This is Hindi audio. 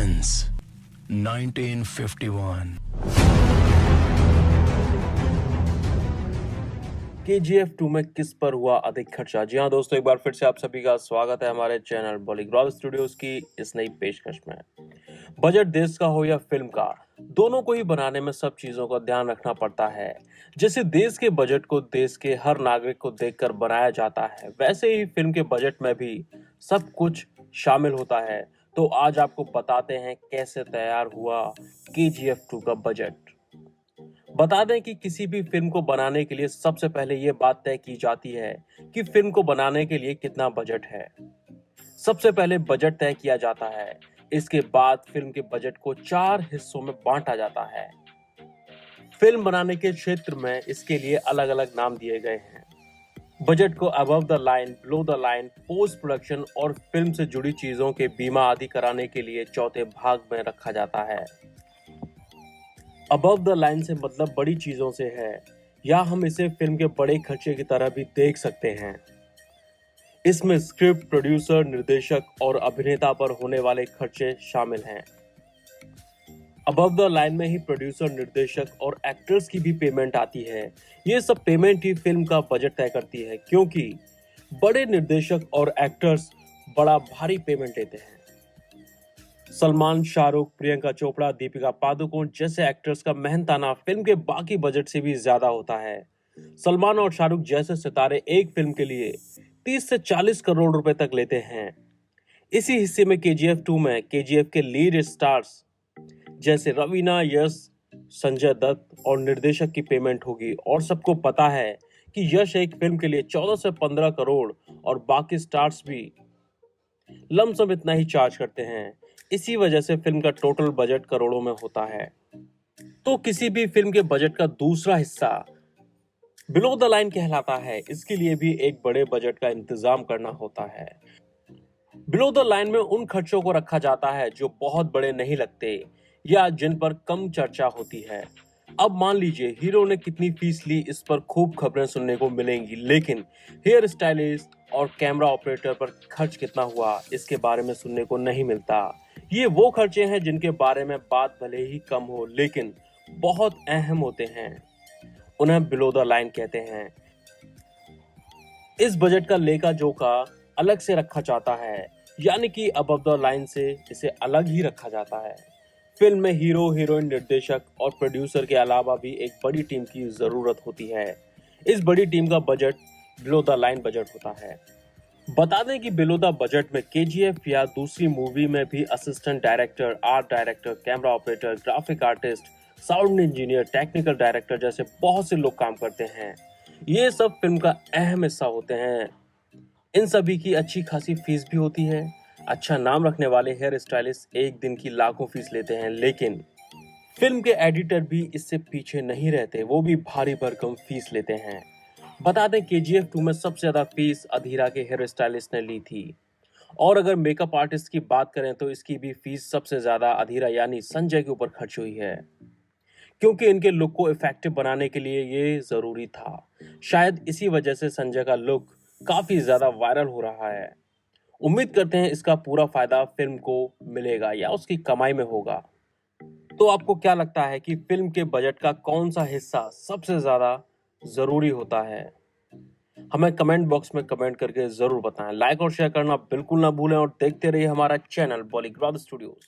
Suspense 1951 KGF 2 में किस पर हुआ अधिक खर्चा। जी हाँ दोस्तों, एक बार फिर से आप सभी का स्वागत है हमारे चैनल बॉलीग्रॉल स्टूडियोज की इस नई पेशकश में। बजट देश का हो या फिल्म का, दोनों को ही बनाने में सब चीजों का ध्यान रखना पड़ता है। जैसे देश के बजट को देश के हर नागरिक को देखकर बनाया जाता है, वैसे ही फिल्म के बजट में भी सब कुछ शामिल होता है। तो आज आपको बताते हैं कैसे तैयार हुआ KGF 2 का बजट। बता दें कि किसी भी फिल्म को बनाने के लिए सबसे पहले ये बात तय की जाती है कि फिल्म को बनाने के लिए कितना बजट है। सबसे पहले बजट तय किया जाता है, इसके बाद फिल्म के बजट को 4 हिस्सों में बांटा जाता है। फिल्म बनाने के क्षेत्र में इसके लिए अलग अलग नाम दिए गए हैं। बजट को above the line, below the line, post production और फिल्म से जुड़ी चीजों के बीमा आदि कराने के लिए चौथे भाग में रखा जाता है। अबव द लाइन से मतलब बड़ी चीजों से है, या हम इसे फिल्म के बड़े खर्चे की तरह भी देख सकते हैं। इसमें स्क्रिप्ट, प्रोड्यूसर, निर्देशक और अभिनेता पर होने वाले खर्चे शामिल हैं। अबव द लाइन में ही प्रोड्यूसर, निर्देशक और एक्टर्स की भी पेमेंट आती है। ये सब पेमेंट ही फिल्म का बजट तय करती है, क्योंकि बड़े निर्देशक और एक्टर्स बड़ा भारी पेमेंट लेते हैं। सलमान, शाहरुख, प्रियंका चोपड़ा, दीपिका पादुकोण जैसे एक्टर्स का मेहनताना फिल्म के बाकी बजट से भी ज्यादा होता है। सलमान और शाहरुख जैसे सितारे एक फिल्म के लिए 30 से 40 करोड़ रुपए तक लेते हैं। इसी हिस्से में KGF 2 में KGF के लीड स्टार्स जैसे रवीना, यश, संजय दत्त और निर्देशक की पेमेंट होगी। और सबको पता है कि यश एक फिल्म के लिए 14 से 15 करोड़ और बाकी स्टार्स भी लमसम इतना ही चार्ज करते हैं। इसी वजह से फिल्म का टोटल बजट करोड़ों में होता है। तो किसी भी फिल्म के बजट का दूसरा हिस्सा बिलो द लाइन कहलाता है। इसके लिए भी एक बड़े बजट का इंतजाम करना होता है। बिलो द लाइन में उन खर्चों को रखा जाता है जो बहुत बड़े नहीं लगते या जिन पर कम चर्चा होती है। अब मान लीजिए हीरो ने कितनी फीस ली, इस पर खूब खबरें सुनने को मिलेंगी, लेकिन हेयर स्टाइलिस्ट और कैमरा ऑपरेटर पर खर्च कितना हुआ, इसके बारे में सुनने को नहीं मिलता। ये वो खर्चे हैं जिनके बारे में बात भले ही कम हो, लेकिन बहुत अहम होते हैं। उन्हें बिलो द लाइन कहते हैं। इस बजट का लेखा जोखा अलग से रखा जाता है, यानी कि अबव द लाइन से इसे अलग ही रखा जाता है। फिल्म में हीरो, हीरोइन, निर्देशक और प्रोड्यूसर के अलावा भी एक बड़ी टीम की जरूरत होती है। इस बड़ी टीम का budget below the line budget होता है। बता दें कि बिलो द बजट में KGF या दूसरी मूवी में भी assistant director, art director, camera operator, graphic artist, sound engineer, technical director जैसे बहुत से लोग काम करते हैं। ये सब फिल्म का अहम हिस्सा होते हैं। इन सभी की अच्छी खासी फीस भी होती है। अच्छा नाम रखने वाले हेयर स्टाइलिस्ट एक दिन की लाखों फीस लेते हैं, लेकिन फिल्म के एडिटर भी इससे पीछे नहीं रहते, वो भी भारी भरकम फीस लेते हैं। बता दें KGF 2 में सबसे ज्यादा फीस अधीरा के हेयर स्टाइलिस्ट ने ली थी। और अगर मेकअप आर्टिस्ट की बात करें तो इसकी भी फीस सबसे ज्यादा अधीरा यानी संजय के ऊपर खर्च हुई है, क्योंकि इनके लुक को इफेक्टिव बनाने के लिए ये जरूरी था। शायद इसी वजह से संजय का लुक काफी ज्यादा वायरल हो रहा है। उम्मीद करते हैं इसका पूरा फायदा फिल्म को मिलेगा या उसकी कमाई में होगा। तो आपको क्या लगता है कि फिल्म के बजट का कौन सा हिस्सा सबसे ज्यादा जरूरी होता है? हमें कमेंट बॉक्स में कमेंट करके जरूर बताएं। लाइक और शेयर करना बिल्कुल ना भूलें और देखते रहिए हमारा चैनल बॉलीग्रॉल स्टूडियोज।